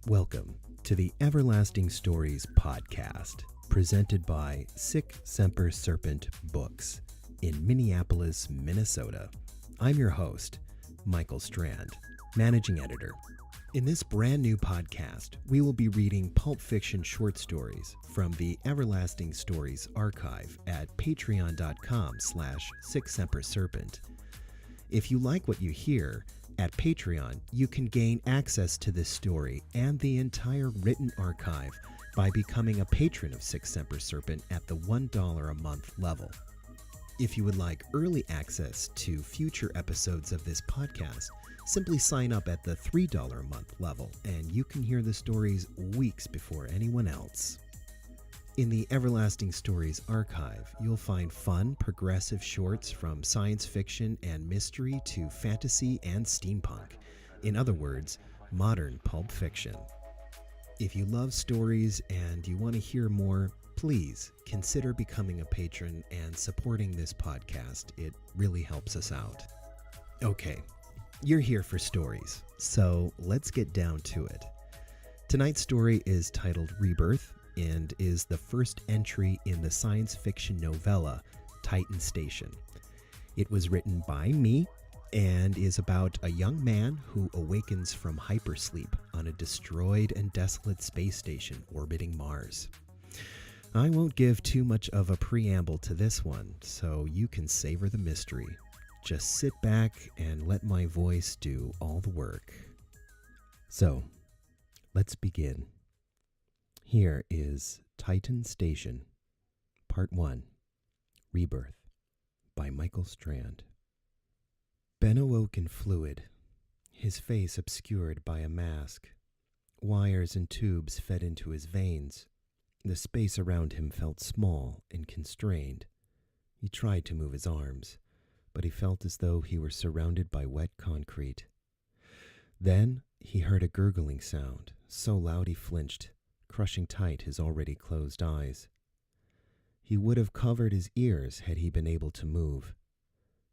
Welcome to the Everlasting Stories podcast, presented by Semper Serpent Books in Minneapolis, Minnesota. I'm your host, Michael Strand, managing editor. In this brand new podcast, we will be reading pulp fiction short stories from the Everlasting Stories archive at patreon.com/SickSemperSerpent. If you like what you hear, at Patreon, you can gain access to this story and the entire written archive by becoming a patron of Semper Serpent at the $1 a month level. If you would like early access to future episodes of this podcast, simply sign up at the $3 a month level and you can hear the stories weeks before anyone else. In the Everlasting Stories archive, you'll find fun, progressive shorts from science fiction and mystery to fantasy and steampunk. In other words, modern pulp fiction. If you love stories and you want to hear more, please consider becoming a patron and supporting this podcast. It really helps us out. Okay, you're here for stories, so let's get down to it. Tonight's story is titled Rebirth, and is the first entry in the science fiction novella Titan Station. It was written by me and is about a young man who awakens from hypersleep on a destroyed and desolate space station orbiting Mars. I won't give too much of a preamble to this one, so you can savor the mystery. Just sit back and let my voice do all the work. So, let's begin. Here is Titan Station, Part 1, Rebirth, by Michael Strand. Ben awoke in fluid, his face obscured by a mask. Wires and tubes fed into his veins. The space around him felt small and constrained. He tried to move his arms, but he felt as though he were surrounded by wet concrete. Then he heard a gurgling sound, so loud he flinched, crushing tight his already closed eyes. He would have covered his ears had he been able to move.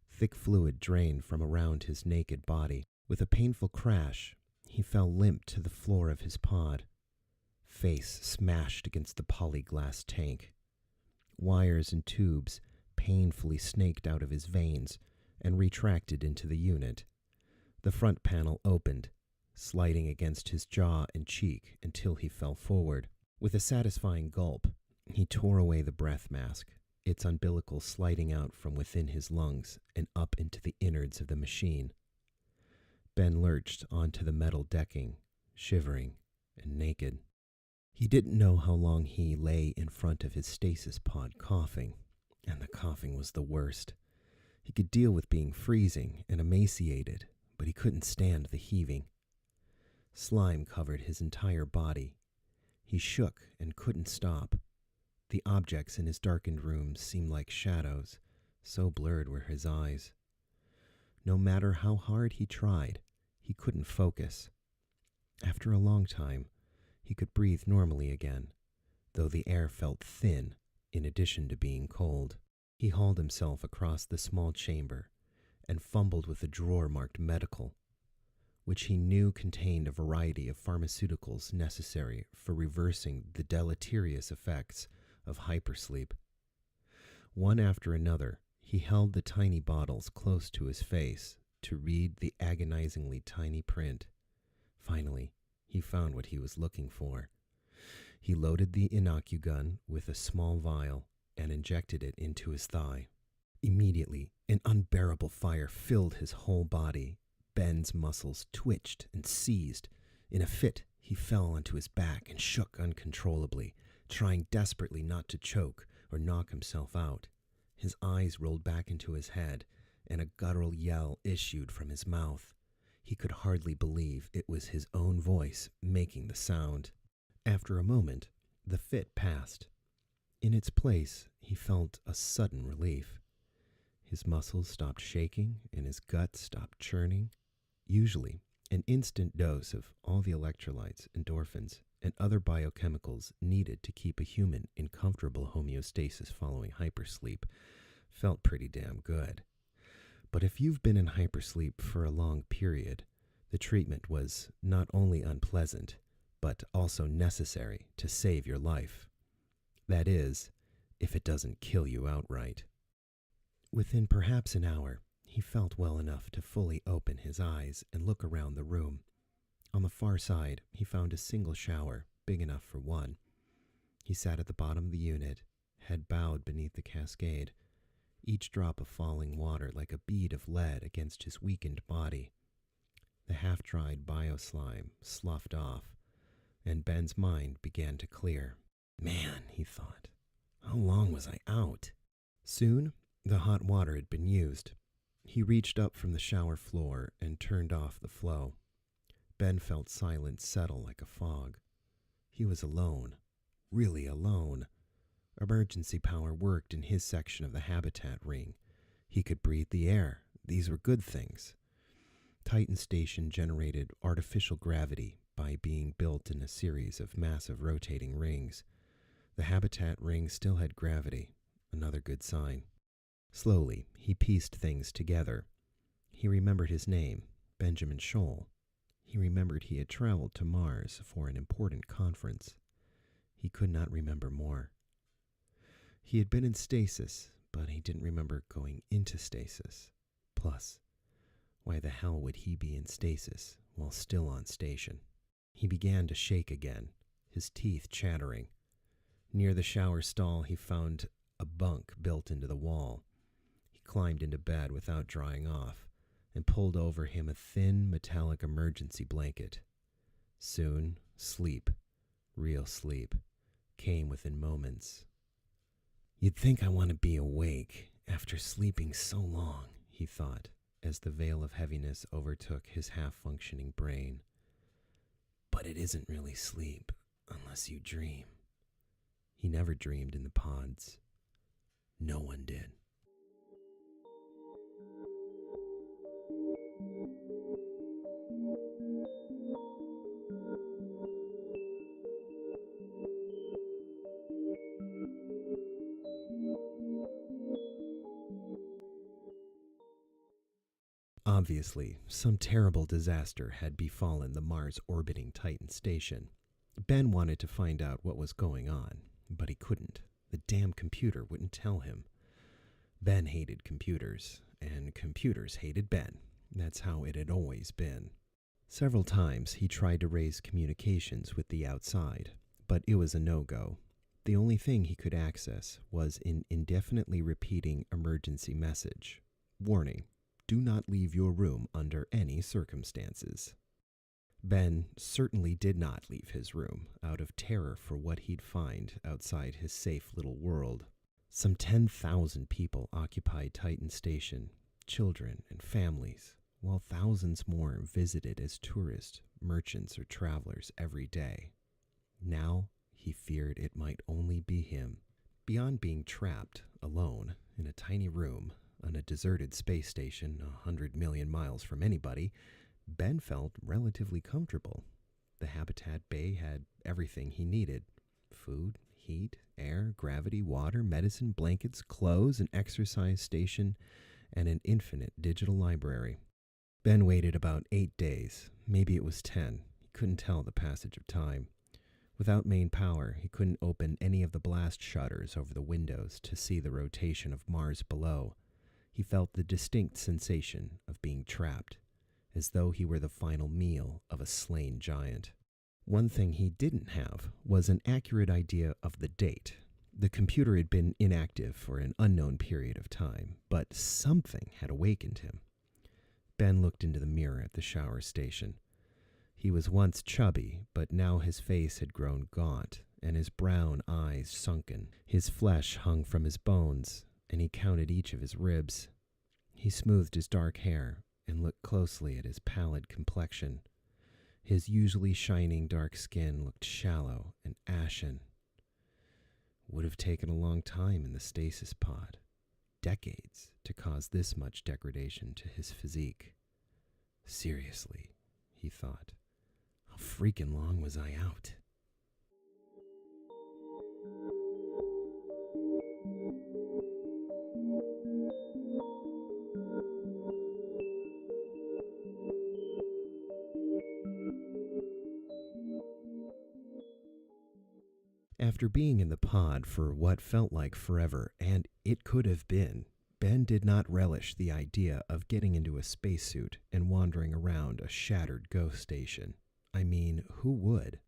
Thick fluid drained from around his naked body. With a painful crash, he fell limp to the floor of his pod. Face smashed against the polyglass tank. Wires and tubes painfully snaked out of his veins and retracted into the unit. The front panel opened, sliding against his jaw and cheek until he fell forward. With a satisfying gulp, he tore away the breath mask, its umbilical sliding out from within his lungs and up into the innards of the machine. Ben lurched onto the metal decking, shivering and naked. He didn't know how long he lay in front of his stasis pod coughing, and the coughing was the worst. He could deal with being freezing and emaciated, but he couldn't stand the heaving. Slime covered his entire body. He shook and couldn't stop. The objects in his darkened room seemed like shadows, so blurred were his eyes. No matter how hard he tried, he couldn't focus. After a long time, he could breathe normally again, though the air felt thin in addition to being cold. He hauled himself across the small chamber and fumbled with a drawer marked medical, which he knew contained a variety of pharmaceuticals necessary for reversing the deleterious effects of hypersleep. One after another, he held the tiny bottles close to his face to read the agonizingly tiny print. Finally, he found what he was looking for. He loaded the inocugun with a small vial and injected it into his thigh. Immediately, an unbearable fire filled his whole body. Ben's muscles twitched and seized. In a fit, he fell onto his back and shook uncontrollably, trying desperately not to choke or knock himself out. His eyes rolled back into his head, and a guttural yell issued from his mouth. He could hardly believe it was his own voice making the sound. After a moment, the fit passed. In its place, he felt a sudden relief. His muscles stopped shaking and his gut stopped churning. Usually, An instant dose of all the electrolytes, endorphins, and other biochemicals needed to keep a human in comfortable homeostasis following hypersleep felt pretty damn good. But if you've been in hypersleep for a long period, the treatment was not only unpleasant, but also necessary to save your life. That is, if it doesn't kill you outright. Within perhaps an hour, he felt well enough to fully open his eyes and look around the room. On the far side, he found a single shower, big enough for one. He sat at the bottom of the unit, head bowed beneath the cascade, each drop of falling water like a bead of lead against his weakened body. The half-dried bio-slime sloughed off, and Ben's mind began to clear. Man, he thought, how long was I out? Soon, the hot water had been used. He reached up from the shower floor and turned off the flow. Ben felt silence settle like a fog. He was alone, really alone. Emergency power worked in his section of the habitat ring. He could breathe the air. These were good things. Titan Station generated artificial gravity by being built in a series of massive rotating rings. The habitat ring still had gravity, another good sign. Slowly, he pieced things together. He remembered his name, Benjamin Scholl. He remembered he had traveled to Mars for an important conference. He could not remember more. He had been in stasis, but he didn't remember going into stasis. Plus, why the hell would he be in stasis while still on station? He began to shake again, his teeth chattering. Near the shower stall, he found a bunk built into the wall. He climbed into bed without drying off and pulled over him a thin, metallic emergency blanket. Soon, sleep, real sleep, came within moments. You'd think I want to be awake after sleeping so long, he thought, as the veil of heaviness overtook his half-functioning brain. But it isn't really sleep unless you dream. He never dreamed in the pods. No one did. Obviously, some terrible disaster had befallen the Mars-orbiting Titan station. Ben wanted to find out what was going on, but he couldn't. The damn computer wouldn't tell him. Ben hated computers, and computers hated Ben. That's how it had always been. Several times he tried to raise communications with the outside, but it was a no-go. The only thing he could access was an indefinitely repeating emergency message. Warning. Do not leave your room under any circumstances. Ben certainly did not leave his room out of terror for what he'd find outside his safe little world. Some 10,000 people occupied Titan Station, children and families, while thousands more visited as tourists, merchants, or travelers every day. Now he feared it might only be him. Beyond being trapped, alone, in a tiny room, on a deserted space station 100 million miles from anybody, Ben felt relatively comfortable. The habitat bay had everything he needed. Food, heat, air, gravity, water, medicine, blankets, clothes, an exercise station, and an infinite digital library. Ben waited about 8 days. Maybe it was 10. He couldn't tell the passage of time. Without main power, he couldn't open any of the blast shutters over the windows to see the rotation of Mars below. He felt the distinct sensation of being trapped, as though he were the final meal of a slain giant. One thing he didn't have was an accurate idea of the date. The computer had been inactive for an unknown period of time, but something had awakened him. Ben looked into the mirror at the shower station. He was once chubby, but now his face had grown gaunt, and his brown eyes sunken. His flesh hung from his bones, and he counted each of his ribs. He smoothed his dark hair and looked closely at his pallid complexion. His usually shining dark skin looked shallow and ashen. Would have taken a long time in the stasis pod, decades, to cause this much degradation to his physique. Seriously, he thought. How freaking long was I out? After being in the pod for what felt like forever, and it could have been, Ben did not relish the idea of getting into a spacesuit and wandering around a shattered ghost station. I mean, who would?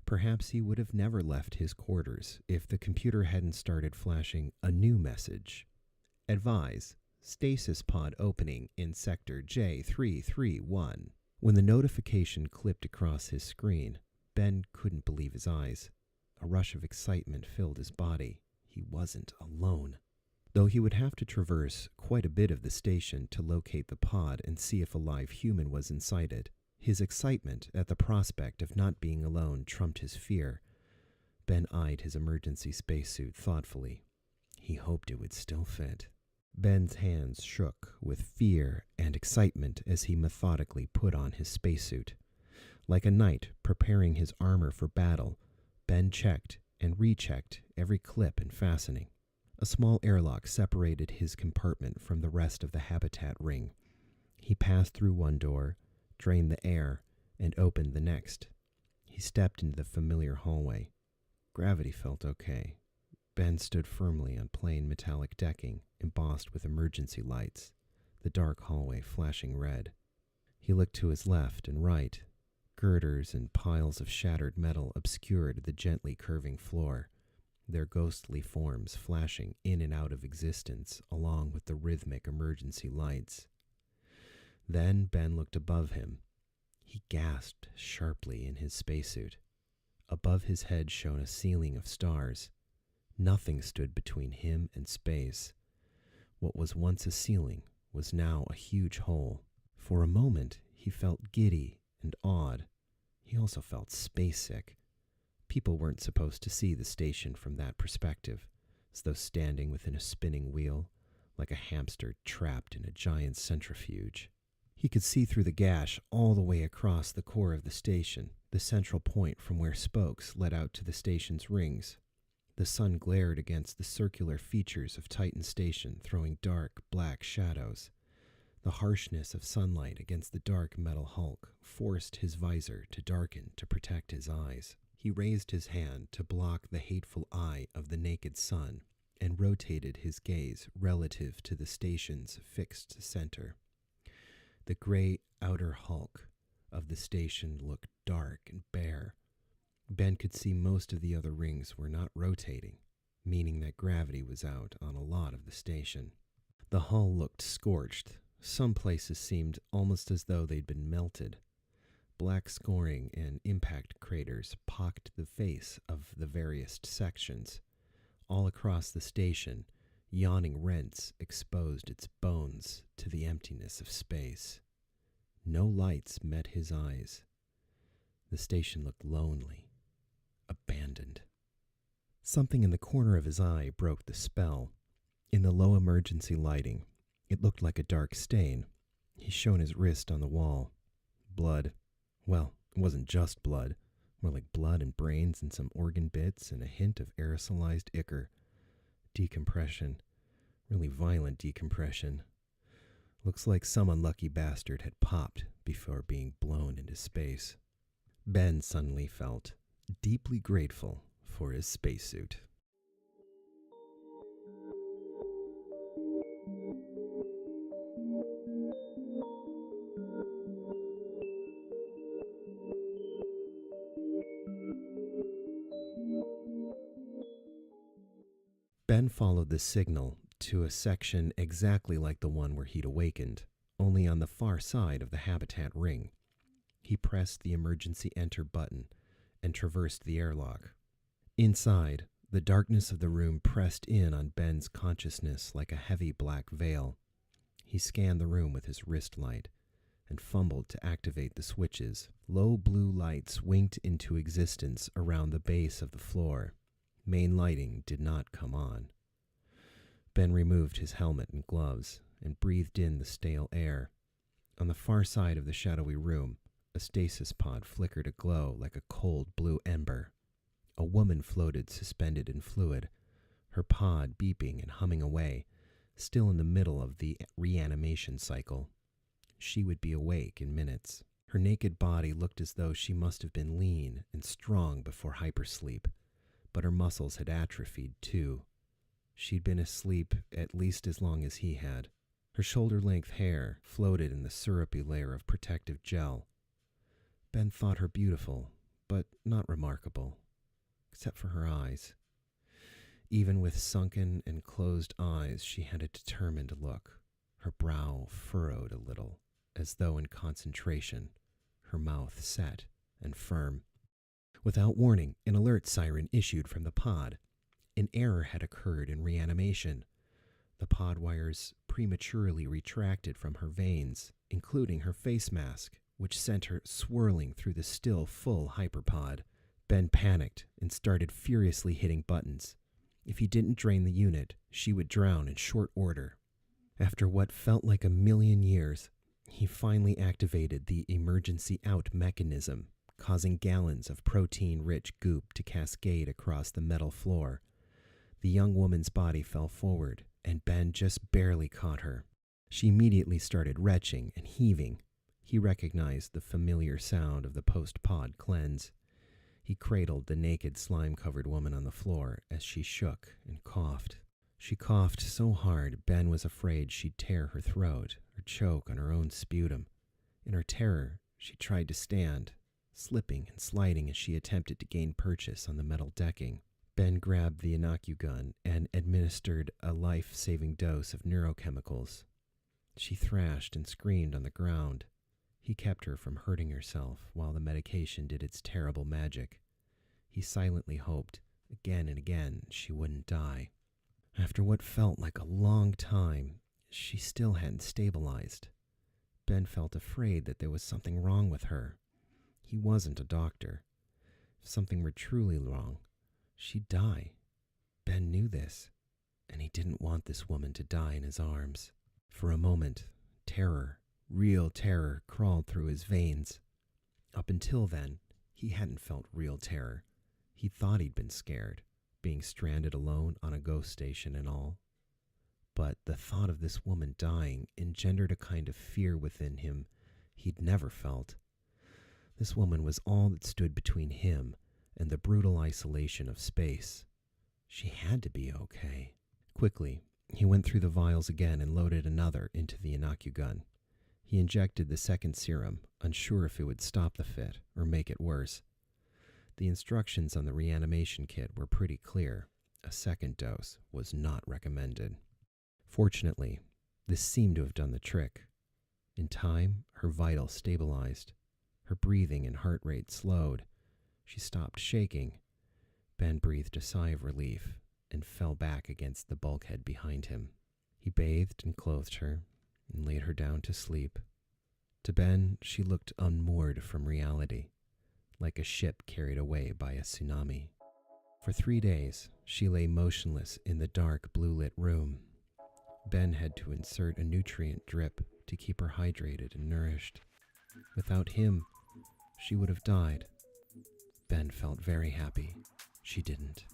Perhaps he would have never left his quarters if the computer hadn't started flashing a new message. Advise, stasis pod opening in sector J331. When the notification clipped across his screen, Ben couldn't believe his eyes. A rush of excitement filled his body. He wasn't alone. Though he would have to traverse quite a bit of the station to locate the pod and see if a live human was inside it, his excitement at the prospect of not being alone trumped his fear. Ben eyed his emergency spacesuit thoughtfully. He hoped it would still fit. Ben's hands shook with fear and excitement as he methodically put on his spacesuit. Like a knight preparing his armor for battle, Ben checked and rechecked every clip and fastening. A small airlock separated his compartment from the rest of the habitat ring. He passed through one door, drained the air, and opened the next. He stepped into the familiar hallway. Gravity felt okay. Ben stood firmly on plain metallic decking, embossed with emergency lights, the dark hallway flashing red. He looked to his left and right. Girders and piles of shattered metal obscured the gently curving floor, their ghostly forms flashing in and out of existence along with the rhythmic emergency lights. Then Ben looked above him. He gasped sharply in his spacesuit. Above his head shone a ceiling of stars. Nothing stood between him and space. What was once a ceiling was now a huge hole. For a moment, he felt giddy and awed. He also felt space sick. People weren't supposed to see the station from that perspective, as though standing within a spinning wheel, like a hamster trapped in a giant centrifuge. He could see through the gash all the way across the core of the station, the central point from where spokes led out to the station's rings. The sun glared against the circular features of Titan Station, throwing dark, black shadows. The harshness of sunlight against the dark metal hulk forced his visor to darken to protect his eyes. He raised his hand to block the hateful eye of the naked sun and rotated his gaze relative to the station's fixed center. The gray outer hulk of the station looked dark and bare. Ben could see most of the other rings were not rotating, meaning that gravity was out on a lot of the station. The hull looked scorched. Some places seemed almost as though they'd been melted. Black scoring and impact craters pocked the face of the various sections. All across the station, yawning rents exposed its bones to the emptiness of space. No lights met his eyes. The station looked lonely, abandoned. Something in the corner of his eye broke the spell. In the low emergency lighting, it looked like a dark stain. He shone his wrist on the wall. Blood. Well, it wasn't just blood. More like blood and brains and some organ bits and a hint of aerosolized ichor. Decompression. Really violent decompression. Looks like some unlucky bastard had popped before being blown into space. Ben suddenly felt deeply grateful for his spacesuit. Ben followed the signal to a section exactly like the one where he'd awakened, only on the far side of the habitat ring. He pressed the emergency enter button and traversed the airlock. Inside, the darkness of the room pressed in on Ben's consciousness like a heavy black veil. He scanned the room with his wrist light and fumbled to activate the switches. Low blue lights winked into existence around the base of the floor. Main lighting did not come on. Ben removed his helmet and gloves and breathed in the stale air. On the far side of the shadowy room, A stasis pod flickered a glow like a cold blue ember. A woman floated suspended in fluid, her pod beeping and humming away, still in the middle of the reanimation cycle. She would be awake in minutes. Her naked body looked as though she must have been lean and strong before hypersleep, but her muscles had atrophied too. She'd been asleep at least as long as he had. Her shoulder-length hair floated in the syrupy layer of protective gel. Ben thought her beautiful, but not remarkable, except for her eyes. Even with sunken and closed eyes, she had a determined look, her brow furrowed a little, as though in concentration, her mouth set and firm. Without warning, an alert siren issued from the pod. An error had occurred in reanimation. The pod wires prematurely retracted from her veins, including her face mask, which sent her swirling through the still full hyperpod. Ben panicked and started furiously hitting buttons. If he didn't drain the unit, she would drown in short order. After what felt like a million years, he finally activated the emergency out mechanism, causing gallons of protein-rich goop to cascade across the metal floor. The young woman's body fell forward, and Ben just barely caught her. She immediately started retching and heaving. He recognized the familiar sound of the post-pod cleanse. He cradled the naked, slime-covered woman on the floor as she shook and coughed. She coughed so hard Ben was afraid she'd tear her throat or choke on her own sputum. In her terror, she tried to stand, slipping and sliding as she attempted to gain purchase on the metal decking. Ben grabbed the inocugun and administered a life-saving dose of neurochemicals. She thrashed and screamed on the ground. He kept her from hurting herself while the medication did its terrible magic. He silently hoped, again and again, she wouldn't die. After what felt like a long time, she still hadn't stabilized. Ben felt afraid that there was something wrong with her. He wasn't a doctor. If something were truly wrong, she'd die. Ben knew this, and he didn't want this woman to die in his arms. For a moment, terror, real terror, crawled through his veins. Up until then, he hadn't felt real terror. He thought he'd been scared, being stranded alone on a ghost station and all. But the thought of this woman dying engendered a kind of fear within him he'd never felt. This woman was all that stood between him and the brutal isolation of space. She had to be okay. Quickly, he went through the vials again and loaded another into the inocugun. He injected the second serum, unsure if it would stop the fit or make it worse. The instructions on the reanimation kit were pretty clear. A second dose was not recommended. Fortunately, this seemed to have done the trick. In time, her vitals stabilized. Her breathing and heart rate slowed. She stopped shaking. Ben breathed a sigh of relief and fell back against the bulkhead behind him. He bathed and clothed her and laid her down to sleep. To Ben, she looked unmoored from reality, like a ship carried away by a tsunami. For 3 days, she lay motionless in the dark, blue-lit room. Ben had to insert a nutrient drip to keep her hydrated and nourished. Without him, she would have died. Ben felt very happy she didn't.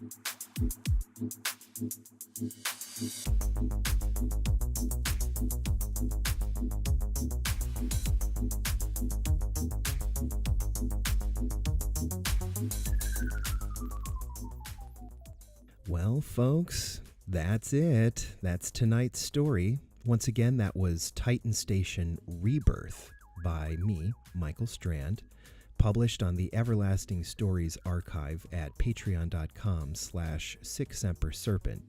Well, folks, that's it. That's tonight's story. Once again, that was Titan Station Rebirth by me, Michael Strand, published on the Everlasting Stories archive at patreon.com/SemperSerpent.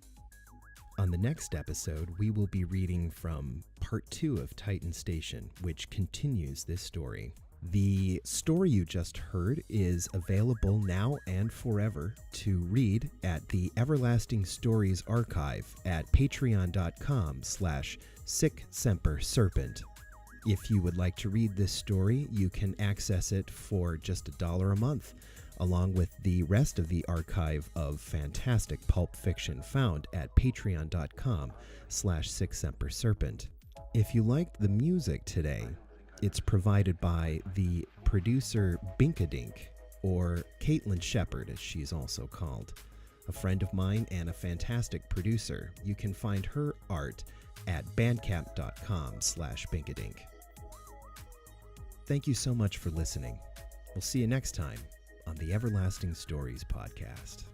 On the next episode, we will be reading from Part 2 of Titan Station, which continues this story. The story you just heard is available now and forever to read at the Everlasting Stories archive at patreon.com/SemperSerpent. If you would like to read this story, you can access it for just $1 a month, along with the rest of the archive of fantastic pulp fiction found at patreon.com/SemperSerpent. If you liked the music today, it's provided by the producer Binkadink, or Caitlin Shepard as she's also called. A friend of mine and a fantastic producer. You can find her art at bandcamp.com/Binkadink. Thank you so much for listening. We'll see you next time on the Everlasting Stories podcast.